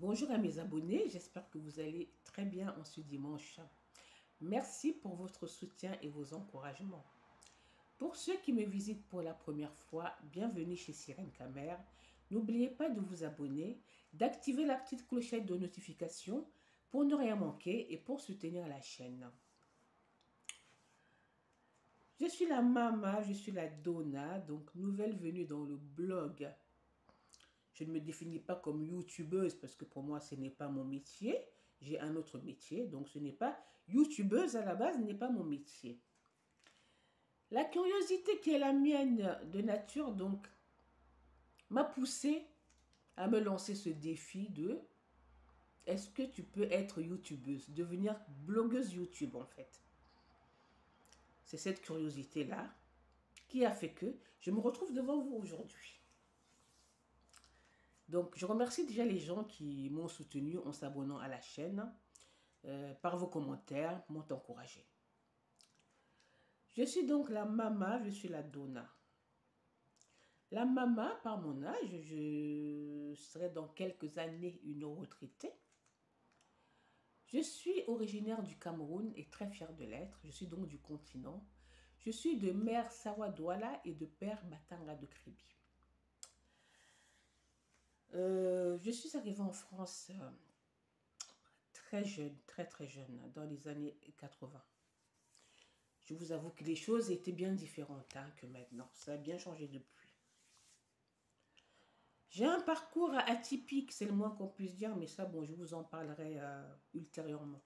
Bonjour à mes abonnés, j'espère que vous allez très bien en ce dimanche. Merci pour votre soutien et vos encouragements. Pour ceux qui me visitent pour la première fois, bienvenue chez Sirène Camer. N'oubliez pas de vous abonner, d'activer la petite clochette de notification pour ne rien manquer et pour soutenir la chaîne. Je suis la Mama, je suis la Donna, donc nouvelle venue dans le blog. Je ne me définis pas comme youtubeuse parce que pour moi, ce n'est pas mon métier. J'ai un autre métier, donc ce n'est pas youtubeuse à la base, n'est pas mon métier. La curiosité qui est la mienne de nature, donc, m'a poussée à me lancer ce défi de est-ce que tu peux être youtubeuse, devenir blogueuse YouTube en fait. C'est cette curiosité-là qui a fait que je me retrouve devant vous aujourd'hui. Donc, je remercie déjà les gens qui m'ont soutenu en s'abonnant à la chaîne, par vos commentaires, m'ont encouragé. Je suis donc la Mama, je suis la Donna. La Mama, par mon âge, je serai dans quelques années une retraitée. Je suis originaire du Cameroun et très fière de l'être. Je suis donc du continent. Je suis de mère Sawa Douala et de père Batanga de Kribi. Je suis arrivée en France très jeune, très jeune, dans les années 80. Je vous avoue que les choses étaient bien différentes que maintenant. Ça a bien changé depuis. J'ai un parcours atypique, c'est le moins qu'on puisse dire, mais ça, bon, je vous en parlerai ultérieurement.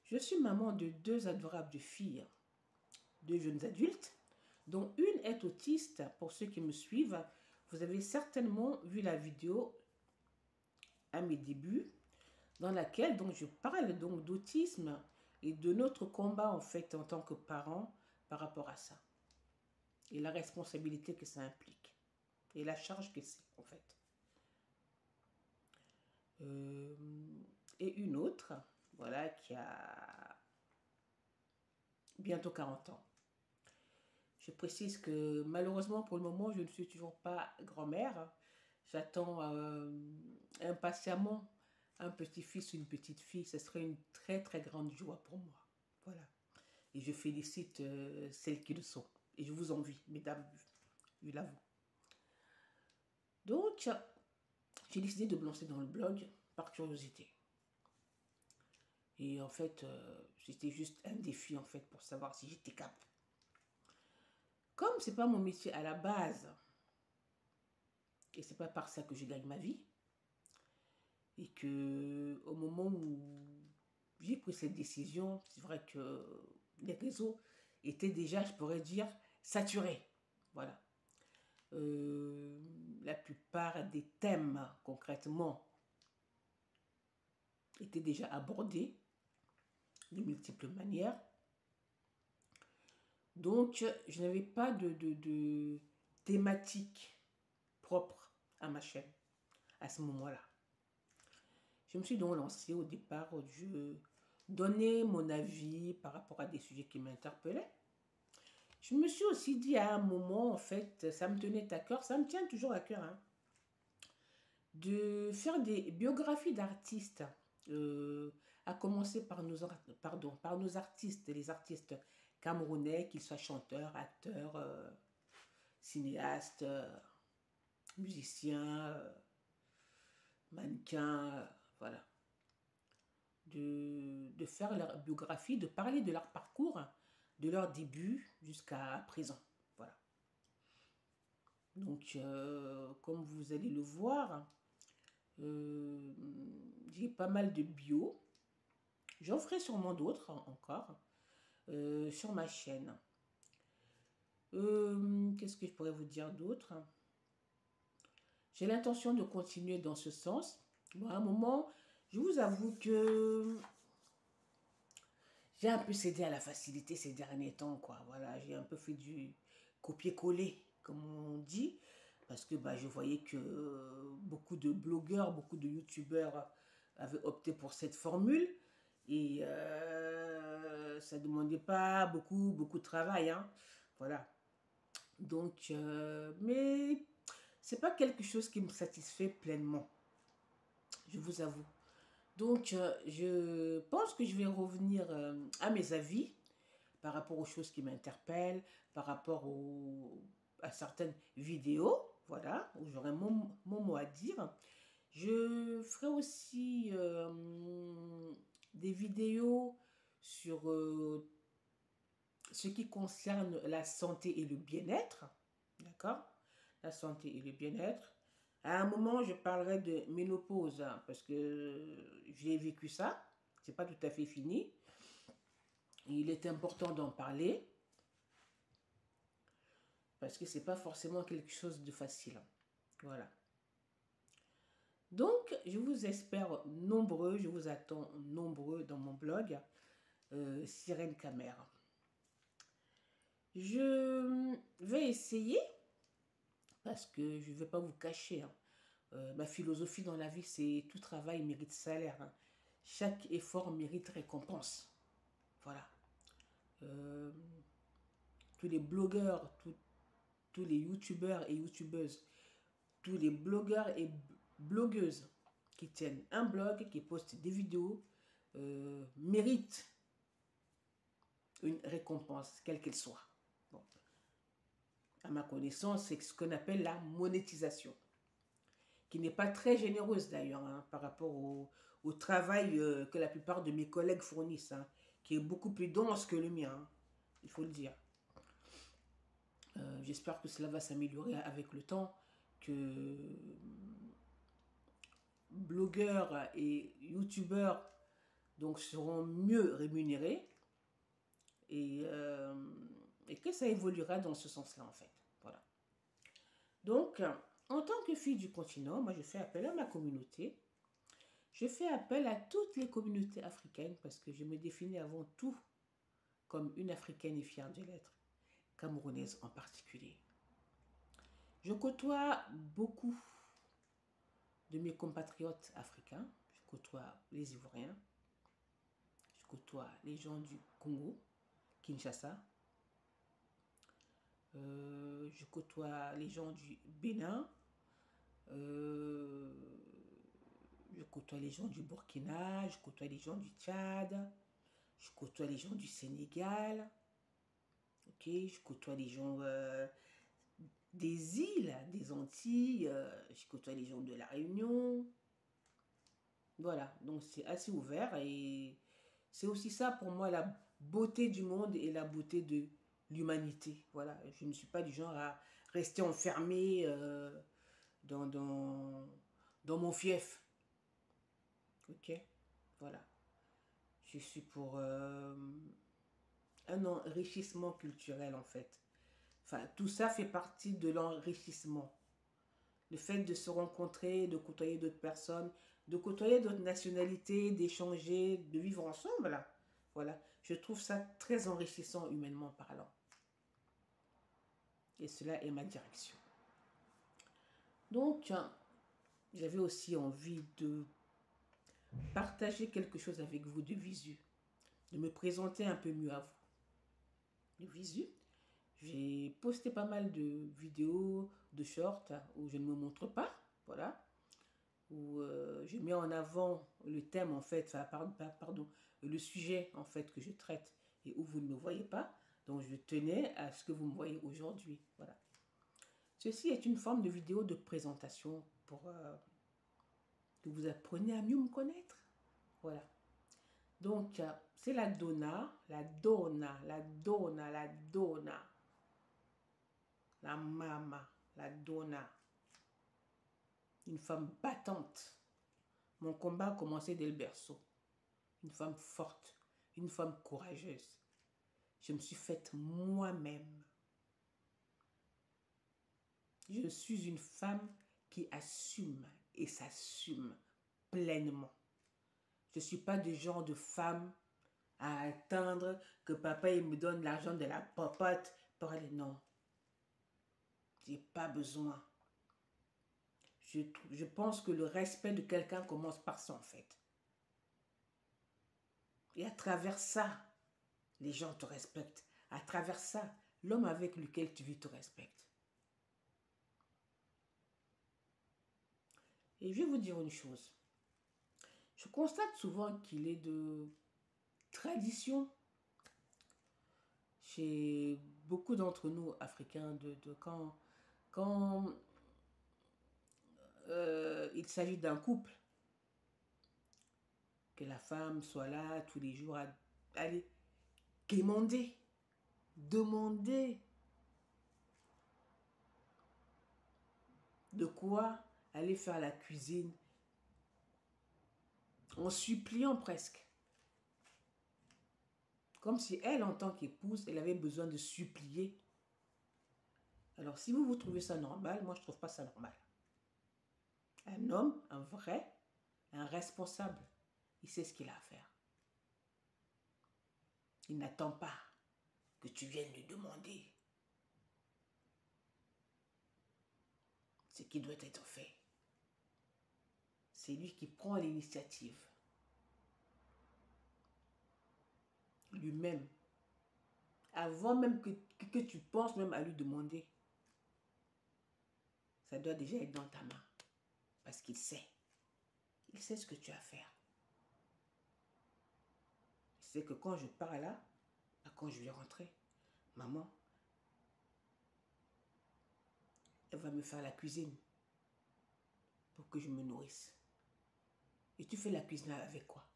Je suis maman de deux adorables filles, deux jeunes adultes, dont une est autiste. Pour ceux qui me suivent, vous avez certainement vu la vidéo à mes débuts, dans laquelle donc, je parle donc d'autisme et de notre combat en fait en tant que parents par rapport à ça. Et la responsabilité que ça implique. Et la charge que c'est en fait. Et une autre, voilà, qui a bientôt 40 ans. Je précise que malheureusement pour le moment, je ne suis toujours pas grand-mère. J'attends impatiemment un petit-fils ou une petite-fille. Ce serait une très grande joie pour moi. Voilà. Et je félicite celles qui le sont. Et je vous envie, mesdames, je l'avoue. Donc, j'ai décidé de me lancer dans le blog par curiosité. Et en fait, c'était juste un défi en fait pour savoir si j'étais capable. Comme c'est pas mon métier à la base, et c'est pas par ça que je gagne ma vie, et que au moment où j'ai pris cette décision, c'est vrai que les réseaux étaient déjà, je pourrais dire, saturés. Voilà. La plupart des thèmes, concrètement, étaient déjà abordés de multiples manières. Donc, je n'avais pas de thématique propre à ma chaîne à ce moment-là. Je me suis donc lancée au départ, je donnais mon avis par rapport à des sujets qui m'interpellaient. Je me suis aussi dit à un moment, en fait, ça me tenait à cœur, ça me tient toujours à cœur, hein, de faire des biographies d'artistes, à commencer par nos artistes, les artistes camerounais, qu'ils soient chanteurs, acteurs, cinéastes, musiciens, mannequins, voilà. De faire leur biographie, de parler de leur parcours, de leur début jusqu'à présent. Voilà. Donc, comme vous allez le voir, j'ai pas mal de bio. J'en ferai sûrement d'autres encore sur ma chaîne. Qu'est-ce que je pourrais vous dire d'autre? J'ai l'intention de continuer dans ce sens. Bon, à un moment, je vous avoue que j'ai un peu cédé à la facilité ces derniers temps, quoi. Voilà, j'ai un peu fait du copier-coller, comme on dit, parce que bah, je voyais que beaucoup de blogueurs, beaucoup de youtubeurs avaient opté pour cette formule. Et ça ne demandait pas beaucoup de travail, hein. Voilà. Donc, mais c'est pas quelque chose qui me satisfait pleinement, je vous avoue. Donc, je pense que je vais revenir à mes avis par rapport aux choses qui m'interpellent, par rapport à certaines vidéos, voilà, où j'aurai mon mot à dire. Je ferai aussi des vidéos sur ce qui concerne la santé et le bien-être, d'accord? La santé et le bien-être. À un moment, je parlerai de ménopause, hein, parce que j'ai vécu ça. C'est pas tout à fait fini. Il est important d'en parler, parce que c'est pas forcément quelque chose de facile. Voilà. Donc, je vous espère nombreux, je vous attends nombreux dans mon blog, Sirène Caméra. Je vais essayer, parce que je ne vais pas vous cacher, hein, ma philosophie dans la vie, c'est tout travail mérite salaire, hein. Chaque effort mérite récompense. Voilà. Euh, tous les blogueurs, tous les youtubeurs et youtubeuses, tous les blogueurs et blogueuses qui tiennent un blog, qui postent des vidéos, méritent une récompense, quelle qu'elle soit. Bon. À ma connaissance, c'est ce qu'on appelle la monétisation, qui n'est pas très généreuse d'ailleurs, hein, par rapport au travail que la plupart de mes collègues fournissent, hein, qui est beaucoup plus dense que le mien, hein, il faut le dire. J'espère que cela va s'améliorer avec le temps, que blogueurs et youtubeurs donc seront mieux rémunérés et et que ça évoluera dans ce sens-là en fait. Voilà. Donc, en tant que fille du continent, moi je fais appel à ma communauté. Je fais appel à toutes les communautés africaines parce que je me définis avant tout comme une Africaine et fière de l'être, camerounaise en particulier. Je côtoie beaucoup de mes compatriotes africains. Je côtoie les Ivoiriens. Je côtoie les gens du Congo, Kinshasa. Je côtoie les gens du Bénin. Je côtoie les gens du Burkina. Je côtoie les gens du Tchad. Je côtoie les gens du Sénégal. Ok, je côtoie les gens des îles, des Antilles. Je côtoie les gens de la Réunion. Voilà, donc c'est assez ouvert et c'est aussi ça pour moi la beauté du monde et la beauté de l'humanité. Voilà, je ne suis pas du genre à rester enfermé dans, dans, dans mon fief. Ok, voilà. Je suis pour un enrichissement culturel en fait. Enfin, tout ça fait partie de l'enrichissement. Le fait de se rencontrer, de côtoyer d'autres personnes, de côtoyer d'autres nationalités, d'échanger, de vivre ensemble, là. Voilà. Je trouve ça très enrichissant humainement parlant. Et cela est ma direction. Donc, j'avais aussi envie de partager quelque chose avec vous de visu, de me présenter un peu mieux à vous. De visu, j'ai posté pas mal de vidéos, de shorts où je ne me montre pas, voilà, où je mets en avant le thème en fait, enfin, pardon, le sujet en fait que je traite et où vous ne me voyez pas. Donc je tenais à ce que vous me voyez aujourd'hui, voilà. Ceci est une forme de vidéo de présentation pour que vous appreniez à mieux me connaître, voilà. Donc c'est la donna, la donna, la donna, la donna, la mama, la donna. Une femme battante. Mon combat a commencé dès le berceau. Une femme forte, une femme courageuse. Je me suis faite moi-même. Je suis une femme qui assume et s'assume pleinement. Je ne suis pas du genre de femme à attendre que papa il me donne l'argent de la popote pour aller. Non. Je n'ai pas besoin. Je pense que le respect de quelqu'un commence par ça en fait. Et à travers ça, les gens te respectent. À travers ça, l'homme avec lequel tu vis te respecte. Et je vais vous dire une chose. Je constate souvent qu'il est de tradition chez beaucoup d'entre nous, Africains, quand il s'agit d'un couple, que la femme soit là tous les jours à aller quémander, demander de quoi aller faire la cuisine, en suppliant presque. Comme si elle, en tant qu'épouse, elle avait besoin de supplier. Alors, si vous trouvez ça normal, moi, je ne trouve pas ça normal. Un homme, un vrai, un responsable, il sait ce qu'il a à faire. Il n'attend pas que tu viennes lui demander ce qui doit être fait. C'est lui qui prend l'initiative. Lui-même. Avant même que tu penses même à lui demander, ça doit déjà être dans ta main. Parce qu'il sait. Il sait ce que tu as à faire. Il sait que quand je pars là, quand je vais rentrer, maman, elle va me faire la cuisine pour que je me nourrisse. Et tu fais la cuisine avec quoi?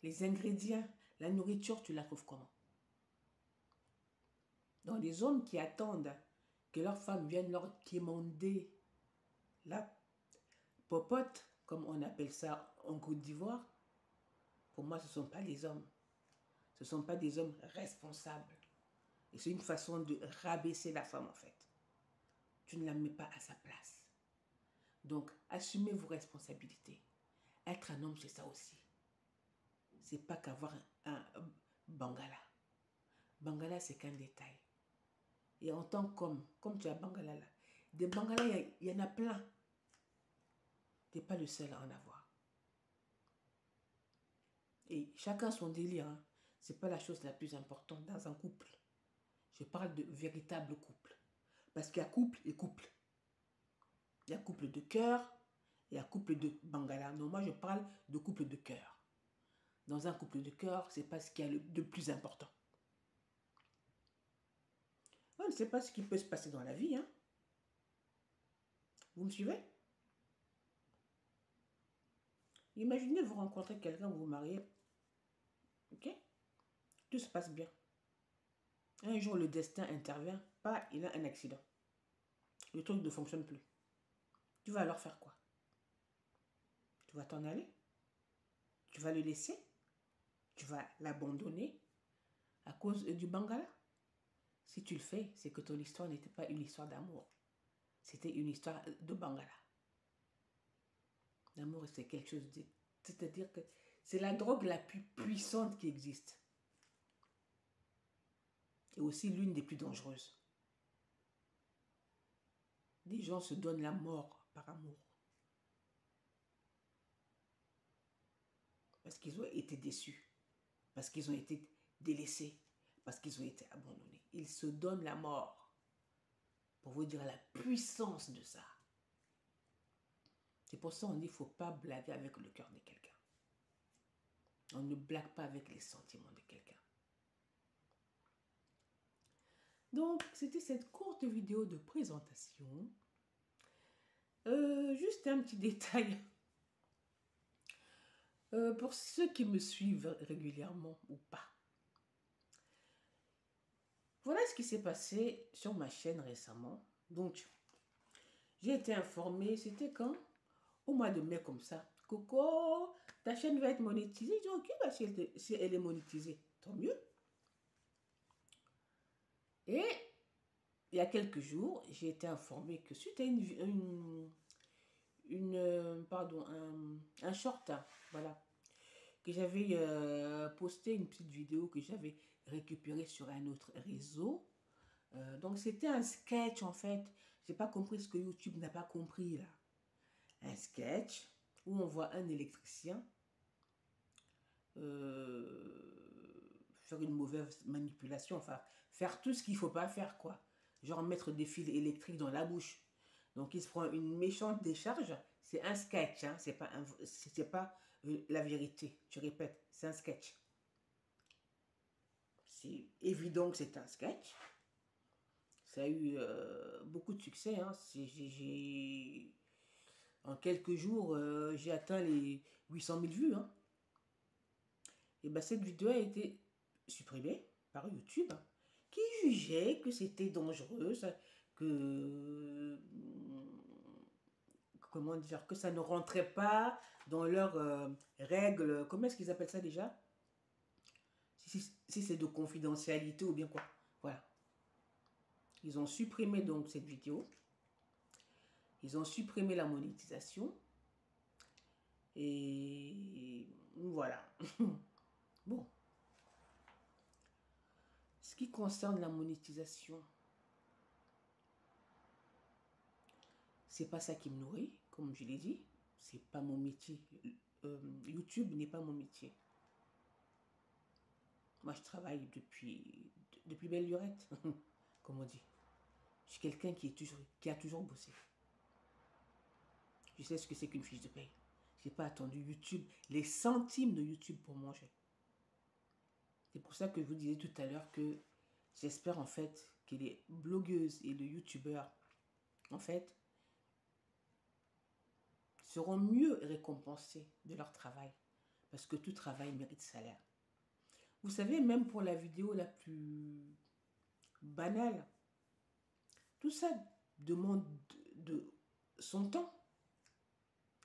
Les ingrédients, la nourriture, tu la trouves comment? Donc les hommes qui attendent que leur femme vienne leur quémander la popote, comme on appelle ça en Côte d'Ivoire, pour moi, ce ne sont pas des hommes. Ce ne sont pas des hommes responsables. Et c'est une façon de rabaisser la femme, en fait. Tu ne la mets pas à sa place. Donc, assumez vos responsabilités. Être un homme, c'est ça aussi. C'est pas qu'avoir un bangala. Bangala, c'est qu'un détail. Et en tant qu'homme, comme tu as bangala là, des bangalas, il y en a plein. Tu n'es pas le seul à en avoir. Et chacun son délire. Hein. Ce n'est pas la chose la plus importante dans un couple. Je parle de véritable couple. Parce qu'il y a couple et couple. Il y a couple de cœur, il y a couple de bangala. Non, moi je parle de couple de cœur. Dans un couple de cœur, c'est pas ce qu'il y a de plus important. On ne sait pas ce qui peut se passer dans la vie. Hein. Vous me suivez? Imaginez vous rencontrez quelqu'un, vous vous mariez. Ok? Tout se passe bien. Un jour, le destin intervient. Pas, il a un accident. Le truc ne fonctionne plus. Tu vas alors faire quoi? Tu vas t'en aller? Tu vas le laisser? Tu vas l'abandonner à cause du bangala? Si tu le fais, c'est que ton histoire n'était pas une histoire d'amour. C'était une histoire de bangala. L'amour, c'est quelque chose de... C'est-à-dire que c'est la drogue la plus puissante qui existe. Et aussi l'une des plus dangereuses. Des gens se donnent la mort par amour. Parce qu'ils ont été déçus. Parce qu'ils ont été délaissés. Parce qu'ils ont été abandonnés. Ils se donnent la mort. Pour vous dire la puissance de ça. C'est pour ça qu'on dit qu'il ne faut pas blaguer avec le cœur de quelqu'un. On ne blague pas avec les sentiments de quelqu'un. Donc, c'était cette courte vidéo de présentation. Juste un petit détail. Pour ceux qui me suivent régulièrement ou pas. Voilà ce qui s'est passé sur ma chaîne récemment. Donc, j'ai été informée, c'était quand? Au mois de mai comme ça. Coco, ta chaîne va être monétisée. Je dis, ok, bah, si elle est monétisée, tant mieux. Et il y a quelques jours, j'ai été informée que suite à un short, hein, voilà, que j'avais posté une petite vidéo que j'avais récupérée sur un autre réseau. Donc c'était un sketch en fait. J'ai pas compris ce que YouTube n'a pas compris là. Un sketch où on voit un électricien faire une mauvaise manipulation, enfin faire tout ce qu'il faut pas faire quoi. Genre mettre des fils électriques dans la bouche Donc, il se prend une méchante décharge. C'est un sketch, hein, c'est pas la vérité. Je répète, c'est un sketch. C'est évident que c'est un sketch. Ça a eu beaucoup de succès. Hein. En quelques jours, j'ai atteint les 800 000 vues. Hein. Et ben, cette vidéo a été supprimée par YouTube, hein, qui jugeait que c'était dangereux, que comment dire, que ça ne rentrait pas dans leurs règles. Comment est-ce qu'ils appellent ça déjà? Si c'est de confidentialité ou bien quoi. Voilà. Ils ont supprimé donc cette vidéo. Ils ont supprimé la monétisation. Et voilà. Bon. Ce qui concerne la monétisation, c'est pas ça qui me nourrit, comme je l'ai dit. C'est pas mon métier. YouTube n'est pas mon métier. Moi, je travaille depuis belle lurette, comme on dit. Je suis quelqu'un qui a toujours bossé. Je sais ce que c'est qu'une fiche de paye. Je n'ai pas attendu YouTube, les centimes de YouTube pour manger. C'est pour ça que je vous disais tout à l'heure que j'espère en fait que les blogueuses et les youtubeurs, en fait, seront mieux récompensés de leur travail. Parce que tout travail mérite salaire. Vous savez, même pour la vidéo la plus banale, tout ça demande de son temps.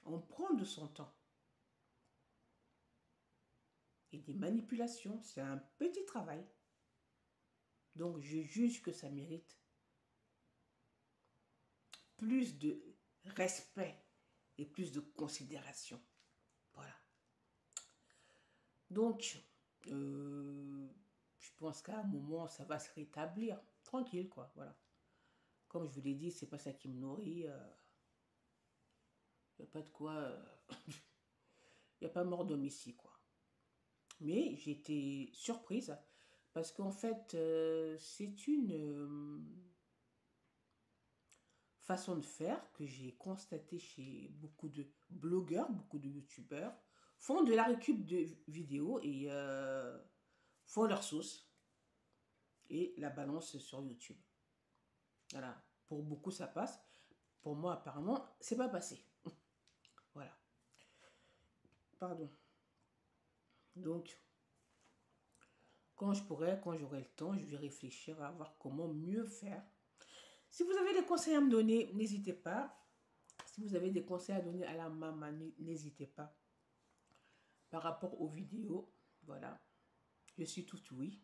On prend de son temps. Et des manipulations, c'est un petit travail. Donc, je juge que ça mérite plus de respect et plus de considération. Voilà. Donc, je pense qu'à un moment, ça va se rétablir. Tranquille, quoi. Voilà. Comme je vous l'ai dit, c'est pas ça qui me nourrit. Il n'y a pas de quoi... Il n'y a pas mort d'homme ici, quoi. Mais j'ai été surprise parce qu'en fait, c'est une façon de faire que j'ai constaté chez beaucoup de blogueurs, beaucoup de youtubeurs, font de la récup de vidéos et font leur sauce et la balance sur YouTube. Voilà. Pour beaucoup, ça passe. Pour moi, apparemment, c'est pas passé. Voilà. Pardon. Donc, quand j'aurai le temps, je vais réfléchir à voir comment mieux faire. Si vous avez des conseils à me donner, n'hésitez pas. Si vous avez des conseils à donner à la maman, n'hésitez pas. Par rapport aux vidéos, voilà. Je suis tout oui.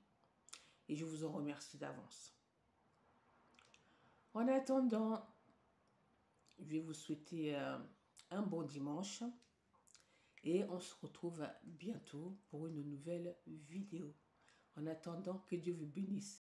Et je vous en remercie d'avance. En attendant, je vais vous souhaiter un bon dimanche. Et on se retrouve bientôt pour une nouvelle vidéo. En attendant, que Dieu vous bénisse.